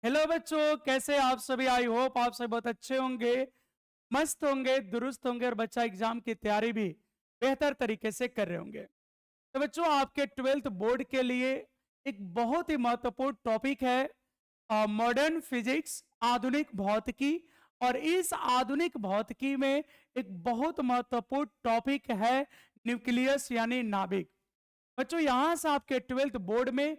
Hello बच्चों, कैसे आप सभी। आई होप आप सभी बहुत अच्छे होंगे, मस्त होंगे, दुरुस्त होंगे और बच्चा एग्जाम की तैयारी भी बेहतर तरीके से कर रहे होंगे। तो बच्चों, आपके 12th बोर्ड के लिए एक बहुत ही महत्वपूर्ण टॉपिक है मॉडर्न फिजिक्स, आधुनिक भौतिकी। और इस आधुनिक भौतिकी में एक बहुत महत्वपूर्ण टॉपिक है न्यूक्लियस यानी नाभिक। बच्चों, यहां से आपके 12th बोर्ड में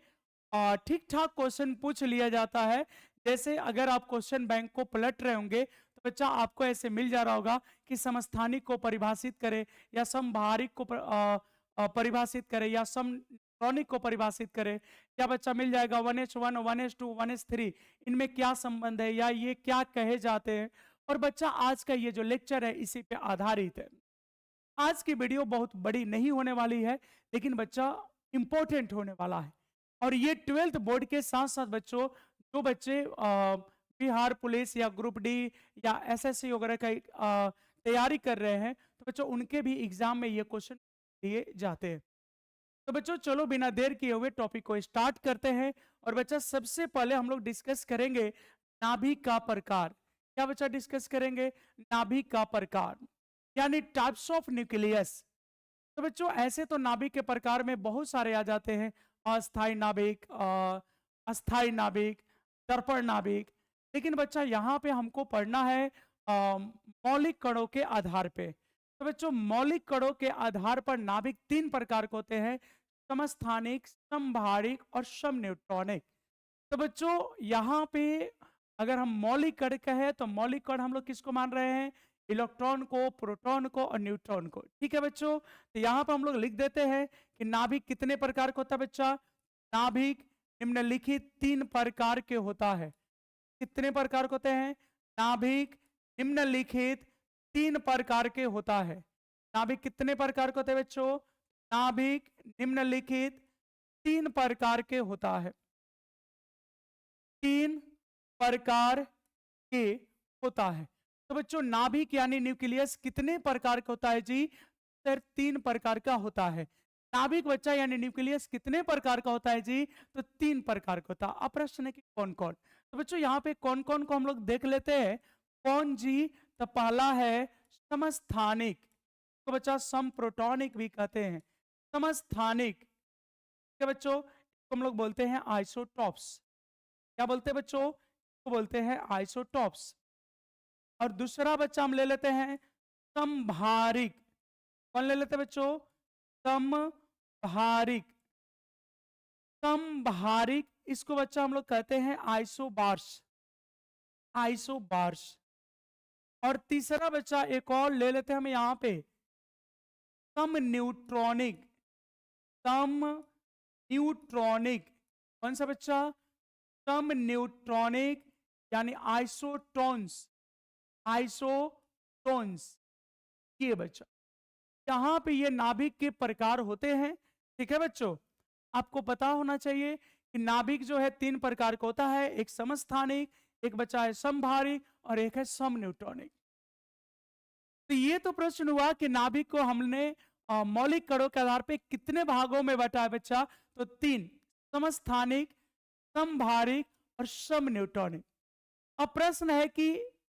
ठीक ठाक क्वेश्चन पूछ लिया जाता है। जैसे अगर आप क्वेश्चन बैंक को पलट रहे होंगे तो बच्चा आपको ऐसे मिल जा रहा होगा कि समस्थानिक को परिभाषित करे या समभारिक को परिभाषित करे या समटॉनिक को परिभाषित करे। या बच्चा मिल जाएगा 1h1 1h2 1h3, इनमें क्या संबंध है या ये क्या कहे जाते हैं। और बच्चा आज का ये जो लेक्चर है इसी पे आधारित है। आज की वीडियो बहुत बड़ी नहीं होने वाली है, लेकिन बच्चा इंपॉर्टेंट होने वाला है। और ये 12th बोर्ड के साथ साथ बच्चों, जो बच्चे बिहार पुलिस या ग्रुप डी या एसएससी वगैरह का तैयारी कर रहे हैं, तो बच्चों उनके भी एग्जाम में ये क्वेश्चन दिए जाते हैं। तो बच्चों चलो बिना देर किए हुए टॉपिक को स्टार्ट करते हैं। और बच्चा सबसे पहले हम लोग डिस्कस करेंगे नाभिक का प्रकार। क्या बच्चा डिस्कस करेंगे? नाभिक का प्रकार यानी टाइप्स ऑफ न्यूक्लियस। तो बच्चों ऐसे तो नाभिक के प्रकार में बहुत सारे आ जाते हैं, अस्थाई नाभिक, अस्थाई नाभिक, दर्पण नाभिक। लेकिन बच्चा यहाँ पे हमको पढ़ना है मौलिक कणों के आधार पे। तो बच्चों मौलिक कणों के आधार पर नाभिक तीन प्रकार के होते हैं, समस्थानिक, समभारिक और समन्यूट्रॉनिक। तो बच्चों यहाँ पे अगर हम मौलिक कण कहें तो मौलिक कण हम लोग किसको मान रहे हैं? इलेक्ट्रॉन को, प्रोटॉन को और न्यूट्रॉन को। ठीक है बच्चों, तो यहाँ पर हम लोग लिख देते हैं कि नाभिक कितने प्रकार का होता है बच्चा? नाभिक निम्नलिखित तीन प्रकार के होता है। कितने प्रकार के होते हैं? नाभिक निम्नलिखित तीन प्रकार के होता है। नाभिक कितने प्रकार के होते हैं बच्चों? नाभिक निम्नलिखित तीन प्रकार के होता है। तीन प्रकार के होता है। तो बच्चों नाभिक यानी न्यूक्लियस कितने प्रकार का होता है जी? सर तीन प्रकार का होता है। नाभिक बच्चा यानी न्यूक्लियस कितने प्रकार का होता है जी? तो तीन प्रकार का होता है। अब प्रश्न है कि कौन कौन। तो बच्चों यहाँ पे कौन कौन को हम लोग देख लेते हैं। कौन जी? तो पहला है समस्थानिक, तो बच्चा समप्रोटॉनिक भी कहते हैं। समस्थानिक क्या बच्चों? इसको हम लोग बोलते हैं आइसोटॉप्स। क्या बोलते हैं बच्चों? तो बोलते हैं आइसोटॉप्स। और दूसरा बच्चा हम ले लेते हैं समभारिक। कौन ले लेते हैं बच्चों? समभारिक। समभारिक इसको बच्चा हम लोग कहते हैं आइसोबार्स। आइसोबार्स। और तीसरा बच्चा एक और ले लेते हैं हम यहां पे, सम न्यूट्रॉनिक। सम न्यूट्रॉनिक। कौन सा बच्चा? सम न्यूट्रॉनिक यानी आइसोटोन्स। आइसोटोन्स ये बच्चा, यहां पे ये नाभिक के प्रकार होते हैं। ठीक है बच्चों, आपको पता होना चाहिए कि नाभिक जो है तीन प्रकार का होता है, एक समस्थानिक, एक बचा है समभारिक और एक है सम न्यूट्रॉनिक। तो ये तो प्रश्न हुआ कि नाभिक को हमने मौलिक कणों के आधार पे कितने भागों में बांटा है बच्चा? तो तीन, समस्थानिक, समभारिक और सम न्यूट्रॉनिक। अब प्रश्न है कि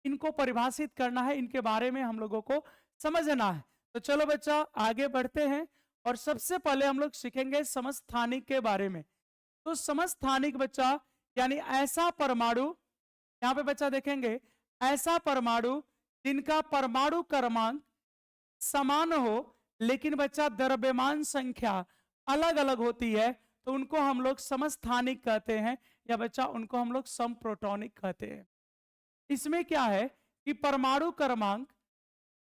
इनको परिभाषित करना है, इनके बारे में हम लोगों को समझना है। तो चलो बच्चा आगे बढ़ते हैं और सबसे पहले हम लोग सीखेंगे समस्थानिक के बारे में। तो समस्थानिक बच्चा यानी ऐसा परमाणु, यहां पे बच्चा देखेंगे ऐसा परमाणु जिनका परमाणु क्रमांक समान हो लेकिन बच्चा द्रव्यमान संख्या अलग अलग होती है, तो उनको हम लोग समस्थानिक कहते हैं या बच्चा उनको हम लोग समप्रोटॉनिक कहते हैं। इसमें क्या है कि परमाणु क्रमांक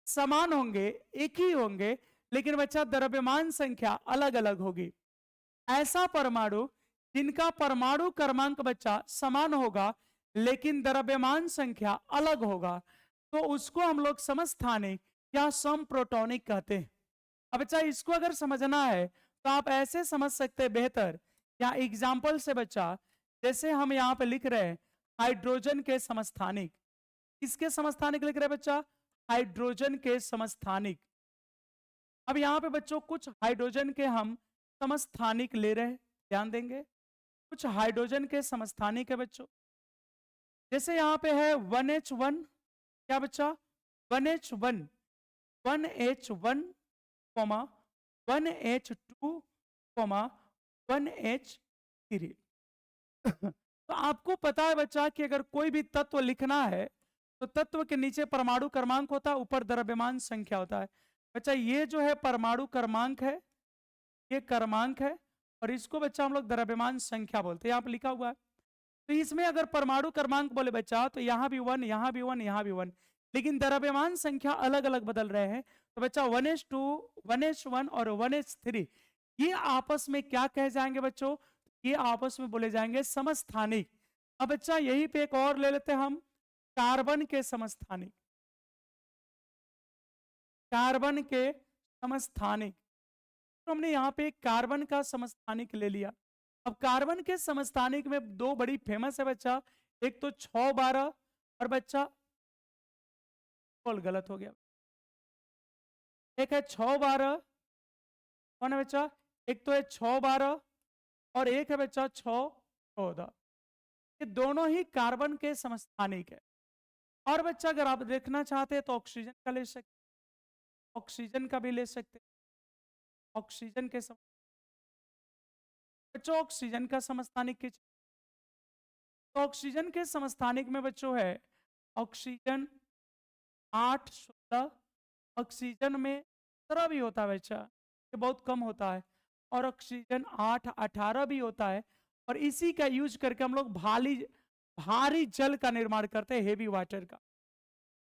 समान होंगे, एक ही होंगे, लेकिन बच्चा द्रव्यमान संख्या अलग अलग होगी। ऐसा परमाणु जिनका परमाणु क्रमांक बच्चा समान होगा लेकिन द्रव्यमान संख्या अलग होगा, तो उसको हम लोग समस्थानिक या समप्रोटॉनिक कहते हैं। अब बच्चा इसको अगर समझना है तो आप ऐसे समझ सकते हैं बेहतर, या एग्जाम्पल से बच्चा, जैसे हम यहां पे लिख रहे हैं हाइड्रोजन के समस्थानिक। किसके समस्थानिक लिख रहे हैं बच्चा? हाइड्रोजन के समस्थानिक। अब यहां पे बच्चों कुछ हाइड्रोजन के हम समस्थानिक ले रहे हैं, ध्यान देंगे। कुछ हाइड्रोजन के समस्थानिक है बच्चों, जैसे यहाँ पे है 1H1, क्या बच्चा 1H1, 1H1 comma 1H2 comma 1H3। तो आपको पता है बच्चा कि अगर कोई भी तत्व लिखना है तो तत्व के नीचे परमाणु क्रमांक होता है, ऊपर द्रव्यमान संख्या होता है। बच्चा ये जो है परमाणु क्रमांक है, ये क्रमांक है, और इसको बच्चा हम लोग द्रव्यमान संख्या बोलते हैं, यहाँ पे लिखा हुआ है। तो इसमें अगर परमाणु क्रमांक बोले बच्चा तो यहाँ भी 1, यहाँ भी 1, यहाँ भी 1, लेकिन द्रव्यमान संख्या अलग अलग बदल रहे हैं। तो बच्चा 1H2, 1H1 और 1H3 ये आपस में क्या कहे जाएंगे बच्चों? ये आपस में बोले जाएंगे समस्थानिक। अब बच्चा यहीं पे एक और ले लेते हैं हम, कार्बन के समस्थानिक। कार्बन के समस्थानिक, तो हमने यहाँ पे कार्बन का समस्थानिक ले लिया। अब कार्बन के समस्थानिक में दो बड़ी फेमस है बच्चा, एक तो 612 और बच्चा गलत हो गया, एक है 612, कौन है बच्चा? एक तो है 612 और एक है बच्चा 614। ये दोनों ही कार्बन के समस्थानिक है। और बच्चा अगर आप देखना चाहते हैं तो ऑक्सीजन का ले सकते, ऑक्सीजन का भी ले सकते। ऑक्सीजन के बच्चों ऑक्सीजन का समस्थानिक किस? तो ऑक्सीजन के समस्थानिक में बच्चों है ऑक्सीजन 8, 16, ऑक्सीजन में 17 भी होता है बच्चा, ये बहुत कम होता है, और ऑक्सीजन 8, 18 भी होता है। और इसी का यूज करके हम लोग भारी जल का निर्माण करते हैं, हेवी वाटर का।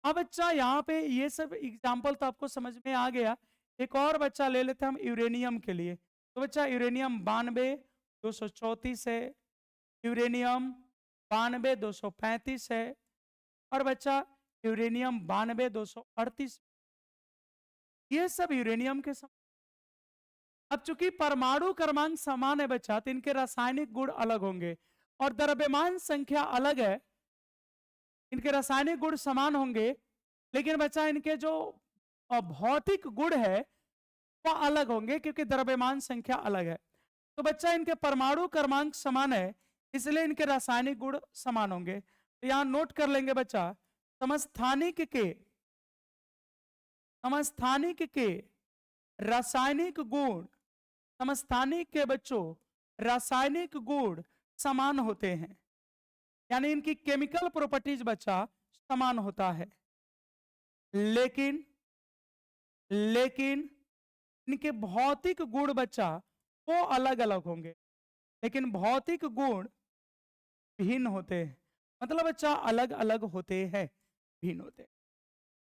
अब बच्चा यहाँ पे ये सब एग्जाम्पल तो आपको समझ में आ गया। एक और बच्चा ले लेते हैं हम यूरेनियम के लिए। तो बच्चा यूरेनियम 92, 234 है, यूरेनियम 92, 235 है, और बच्चा यूरेनियम 92, 238। ये सब यूरेनियम के अब चूंकि परमाणु क्रमांक समान है बच्चा, तो इनके रासायनिक गुण अलग होंगे और द्रव्यमान संख्या अलग है। इनके रासायनिक गुण समान होंगे, लेकिन बच्चा इनके जो भौतिक गुण है वो अलग होंगे, क्योंकि द्रव्यमान संख्या अलग है। तो बच्चा इनके परमाणु क्रमांक समान है, इसलिए इनके रासायनिक गुण समान होंगे। तो यहां नोट कर लेंगे बच्चा, समस्थानिक के रासायनिक गुण, समस्थानिक के बच्चों रासायनिक गुण समान होते हैं, यानी इनकी केमिकल प्रॉपर्टीज बच्चा समान होता है, लेकिन इनके भौतिक गुण बच्चा वो अलग अलग होंगे, लेकिन भौतिक गुण भिन्न होते हैं। मतलब बच्चा अलग अलग होते हैं, भिन्न होते हैं।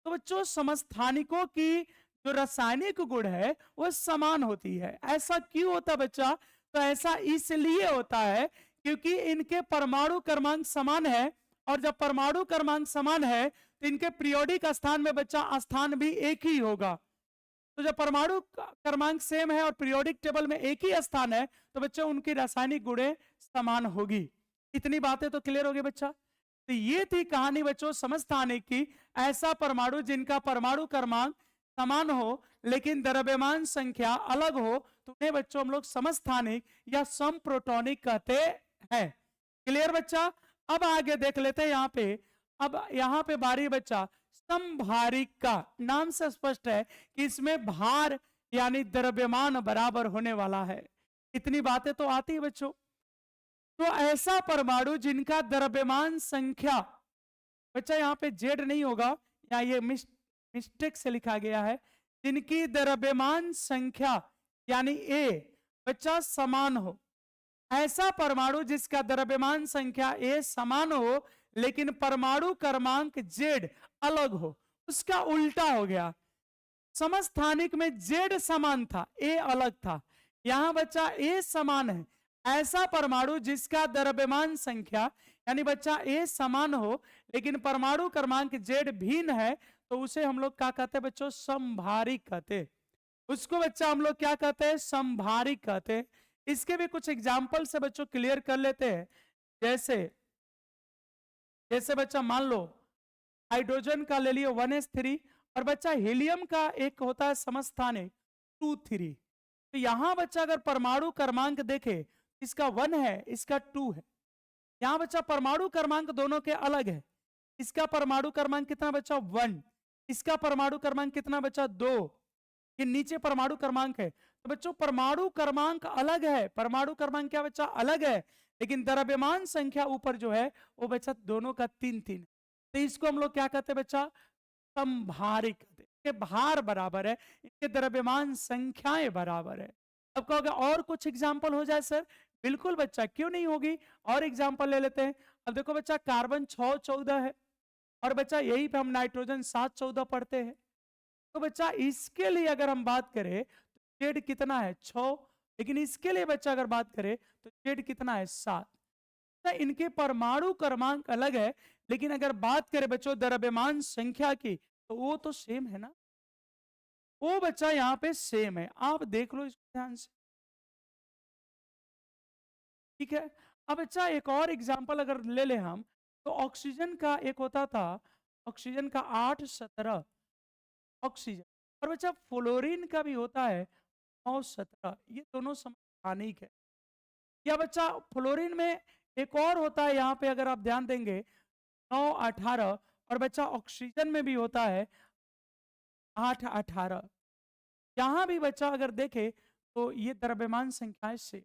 तो बच्चों समस्थानिकों की जो रासायनिक गुण है वो समान होती है। ऐसा क्यों होता बच्चा? तो ऐसा इसलिए होता है क्योंकि इनके परमाणु क्रमांक समान है, और जब परमाणु क्रमांक समान है तो इनके पीरियोडिक स्थान में बच्चा स्थान भी एक ही होगा। तो जब परमाणु क्रमांक सेम है और पीरियोडिक टेबल में एक ही स्थान है तो बच्चा उनकी रासायनिक गुणें समान होगी। इतनी बातें तो क्लियर होगी बच्चा। तो ये थी कहानी बच्चों समस्थानिक की। ऐसा परमाणु जिनका परमाणु क्रमांक समान हो लेकिन द्रव्यमान संख्या अलग हो तो उन्हें बच्चों हम लोग समस्थानिक या समप्रोटॉनिक कहते हैं। क्लियर बच्चा? अब आगे देख लेते हैं यहाँ पे। अब यहाँ पे बारी बच्चा समभारिक का। नाम से स्पष्ट है कि इसमें भार यानी द्रव्यमान बराबर होने वाला है। इतनी बातें तो आती है बच्चों। तो ऐसा परमाणु जिनका द्रव्यमान संख्या, बच्चा यहाँ पे जेड नहीं होगा, या ये मिस्टेक से लिखा गया है, जिनकी द्रव्यमान संख्या यानी ए बच्चा समान हो। ऐसा परमाणु जिसका द्रव्यमान संख्या ए समान हो लेकिन परमाणु क्रमांक जेड अलग हो, उसका उल्टा हो गया। समस्थानिक में जेड समान था, ए अलग था, यहां बच्चा ए समान है। ऐसा परमाणु जिसका द्रव्यमान संख्या यानी बच्चा ए समान हो लेकिन परमाणु क्रमांक जेड भिन्न है तो उसे हम लोग क्या कहते हैं बच्चों? समभारिक कहते हैं। उसको बच्चा हम लोग क्या कहते हैं? समभारिक कहते हैं। इसके भी कुछ एग्जाम्पल से बच्चों क्लियर कर लेते हैं। जैसे जैसे बच्चा मान लो हाइड्रोजन का ले लियो 1s3 और बच्चा हीलियम का एक होता है समस्थानिक 2, 3। तो यहां बच्चा अगर परमाणु क्रमांक देखे, इसका 1 है, इसका 2 है, यहाँ बच्चा परमाणु क्रमांक दोनों के अलग है। इसका परमाणु क्रमांक कितना बच्चा 1, इसका परमाणु क्रमांक कितना बच्चा 2, ये नीचे परमाणु क्रमांक है। तो बच्चों परमाणु क्रमांक अलग है, परमाणु क्रमांक क्या बच्चा अलग है, लेकिन द्रव्यमान संख्या ऊपर जो है वो बच्चा दोनों का 3-3। तो इसको हम लोग क्या कहते हैं बच्चा, समभारिक कहते हैं। इनके भार बराबर है, इनके द्रव्यमान संख्याएं बराबर है। अब कहोगे और कुछ एग्जाम्पल हो जाए सर, बिल्कुल बच्चा, क्यों नहीं होगी, और एग्जाम्पल ले लेते हैं। अब देखो बच्चा कार्बन 6-14 है, और बच्चा यही पे हम नाइट्रोजन 7-14 पढ़ते हैं। तो बच्चा इसके लिए अगर हम बात करें तो जेड कितना है 6, लेकिन इसके लिए बच्चा अगर बात करें तो जेड कितना है 7। तो इनके परमाणु क्रमांक अलग है, लेकिन अगर बात करें बच्चों द्रव्यमान संख्या की तो वो तो सेम है ना, वो बच्चा यहाँ पे सेम है। आप देख लो इसको ध्यान से, ठीक है। अब बच्चा एक और एग्जांपल अगर ले ले हम, तो ऑक्सीजन का एक होता था, ऑक्सीजन का 8-17 ऑक्सीजन, और बच्चा फ्लोरीन का भी होता है 9-17, ये दोनों समस्थानिक है। या बच्चा फ्लोरीन में एक और होता है, यहाँ पे अगर आप ध्यान देंगे 9-18, और बच्चा ऑक्सीजन में भी होता है 8-18। यहाँ भी बच्चा अगर देखे तो ये द्रव्यमान संख्याएं से,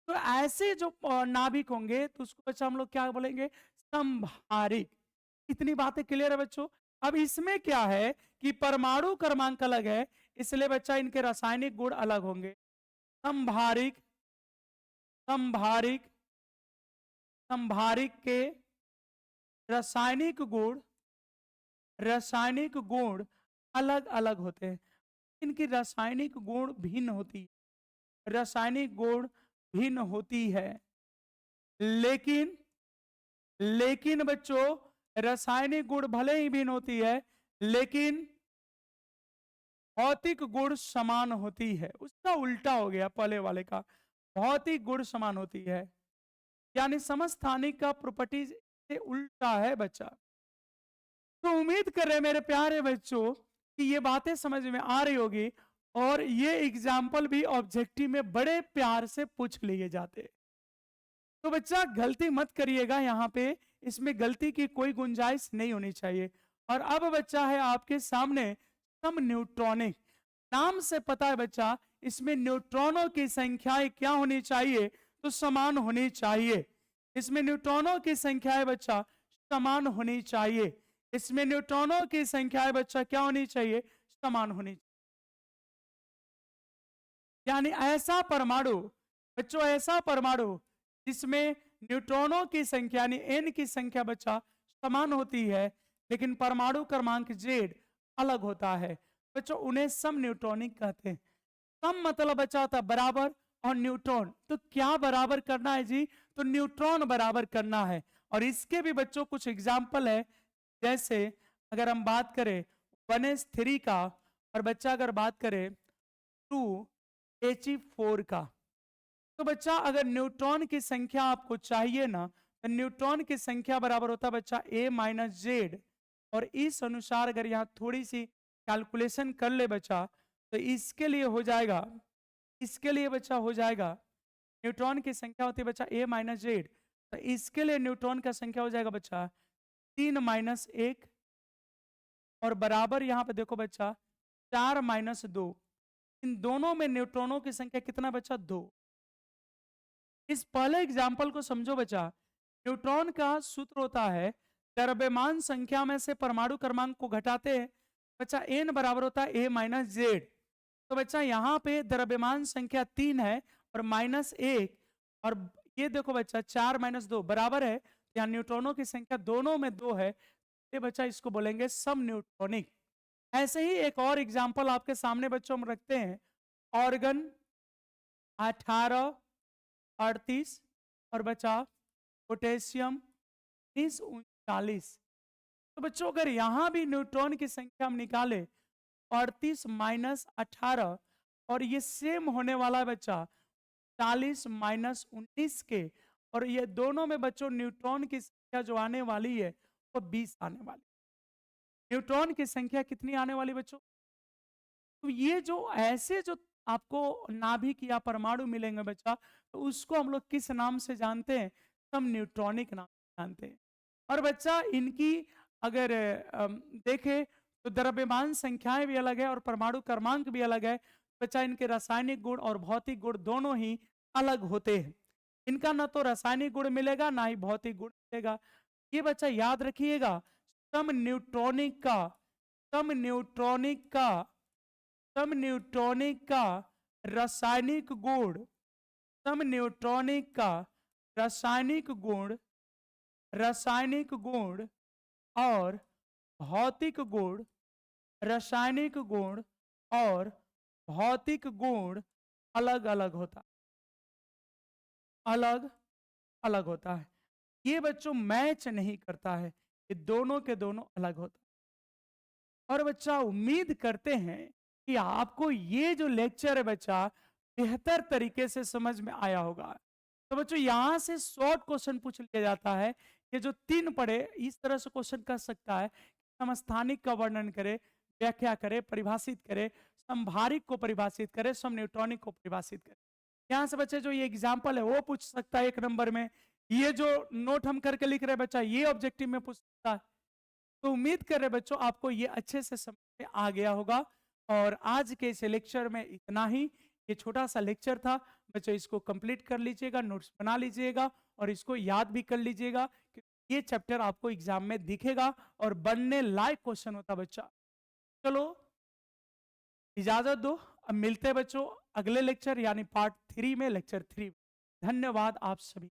तो ऐसे जो नाभिक होंगे तो उसको बच्चा हम लोग क्या बोलेंगे, संभारिक। इतनी बातें क्लियर है बच्चों। अब इसमें क्या है कि परमाणु क्रमांक अलग है, इसलिए बच्चा इनके रासायनिक गुण अलग होंगे। संभारिक, संभारिक, संभारिक के रासायनिक गुण, रासायनिक गुण अलग अलग होते हैं। इनकी रासायनिक गुण भिन्न होती है, रासायनिक गुण भिन्न होती है, लेकिन लेकिन बच्चों रासायनिक गुण भले ही भिन्न होती है, लेकिन भौतिक गुण समान होती है। उसका उल्टा हो गया पहले वाले का, भौतिक गुण समान होती है, यानी समस्थानिक का प्रॉपर्टीज से उल्टा है बच्चा। तो उम्मीद कर रहे हैं मेरे प्यारे बच्चों कि ये बातें समझ में आ रही होगी, और ये एग्जाम्पल भी ऑब्जेक्टिव में बड़े प्यार से पूछ लिए जाते। तो बच्चा गलती मत करिएगा, यहाँ पे इसमें गलती की कोई गुंजाइश नहीं होनी चाहिए। और अब बच्चा है आपके सामने सम न्यूट्रॉनिक, नाम से पता है बच्चा इसमें न्यूट्रॉनों की संख्याएं क्या होनी चाहिए, तो समान होनी चाहिए। इसमें न्यूट्रॉनों की संख्याएं बच्चा समान होनी चाहिए, इसमें न्यूट्रॉनों की संख्याएं बच्चा क्या होनी चाहिए, समान होनी चाहिए। यानी ऐसा परमाणु बच्चों, ऐसा परमाणु जिसमें न्यूट्रॉनों की संख्या यानी एन की संख्या बच्चा समान होती है, लेकिन परमाणु क्रमांक जेड अलग होता है बच्चों, उन्हें सम न्यूट्रॉनिक कहते हैं। सम मतलब बच्चा होता है बराबर, और न्यूट्रॉन तो क्या बराबर करना है जी, तो न्यूट्रॉन बराबर करना है। और इसके भी बच्चों कुछ एग्जाम्पल है, जैसे अगर हम बात करें 1s3 का, और बच्चा अगर बात करें 2He4 का, तो बच्चा अगर न्यूट्रॉन की संख्या आपको चाहिए ना, तो न्यूट्रॉन की संख्या बराबर होता है बच्चा A-Z। और इस अनुसार अगर यहाँ थोड़ी सी कैलकुलेशन कर ले बच्चा, तो इसके लिए हो जाएगा, इसके लिए बच्चा हो जाएगा, न्यूट्रॉन की संख्या होती है बच्चा A-Z, तो इसके लिए न्यूट्रॉन का संख्या हो जाएगा बच्चा 3-1, और बराबर यहाँ पे देखो बच्चा 4-2। इन दोनों में न्यूट्रॉनों की संख्या कितना बच्चा 2। इस पहले एग्जाम्पल को समझो बच्चा, न्यूट्रॉन का सूत्र होता है द्रव्यमान संख्या में से परमाणु क्रमांक को घटाते हैं बच्चा, n बराबर होता है A-Z। तो बच्चा यहाँ पे द्रव्यमान संख्या 3 है और -1, और ये देखो बच्चा 4-2 बराबर है, यहाँ न्यूट्रॉनों की संख्या दोनों में 2 है, ये बच्चा इसको बोलेंगे सम न्यूट्रॉनिक। ऐसे ही एक और एग्जाम्पल आपके सामने बच्चों हम रखते हैं, ऑर्गन 18-38, और बचा पोटेशियम 39। तो बच्चों अगर यहां भी न्यूट्रॉन की संख्या हम निकाले 38-18, और ये सेम होने वाला है बच्चा 40-19 के, और ये दोनों में बच्चों न्यूट्रॉन की संख्या जो आने वाली है वो 20 आने वाली। न्यूट्रॉन की संख्या कितनी आने वाली बच्चों, तो ये जो ऐसे जो आपको नाभिक या परमाणु मिलेंगे बच्चा, तो उसको हम लोग किस नाम से जानते हैं, सम न्यूट्रॉनिक नाम जानते हैं। और बच्चा इनकी अगर देखे तो द्रव्यमान संख्याएं भी अलग है और परमाणु क्रमांक भी अलग है। बच्चा इनके रासायनिक गुण और भौतिक गुण दोनों ही अलग होते हैं। इनका ना तो रासायनिक गुण मिलेगा ना ही भौतिक गुण मिलेगा। ये बच्चा याद रखिएगा, सम न्यूट्रॉनिक का सम न्यूट्रॉनिक का सम न्यूट्रॉनिक का रासायनिक गुण सम न्यूट्रॉनिक का रासायनिक गुण और भौतिक गुण रासायनिक गुण और भौतिक गुण अलग अलग होता अलग अलग होता है। ये बच्चों मैच नहीं करता है, ये दोनों के दोनों अलग होता है। और बच्चा उम्मीद करते हैं कि आपको ये जो लेक्चर है बच्चा बेहतर तरीके से समझ में आया होगा। तो बच्चों यहां से शॉर्ट क्वेश्चन पूछ लिया जाता है कि जो 3 पढ़े इस तरह से क्वेश्चन कर सकता है, समस्थानिक का वर्णन करे, व्याख्या करे, परिभाषित करे, संभारिक को परिभाषित करे, सम न्यूट्रॉनिक को परिभाषित करे। यहां से बच्चे जो ये एग्जाम्पल है वो पूछ सकता है 1 नंबर में। ये जो नोट हम करके लिख रहे हैं बच्चा ये ऑब्जेक्टिव में पूछ सकता है। तो उम्मीद कर रहे बच्चों आपको ये अच्छे से समझ में आ गया होगा। और आज के इस लेक्चर में इतना ही। ये छोटा सा लेक्चर था बच्चों, इसको कंप्लीट कर लीजिएगा, नोट्स बना लीजिएगा और इसको याद भी कर लीजिएगा कि ये चैप्टर आपको एग्जाम में दिखेगा और बनने लायक क्वेश्चन होता बच्चा। चलो इजाजत दो, अब मिलते हैं बच्चों अगले लेक्चर यानी पार्ट 3 में, लेक्चर 3। धन्यवाद आप सभी।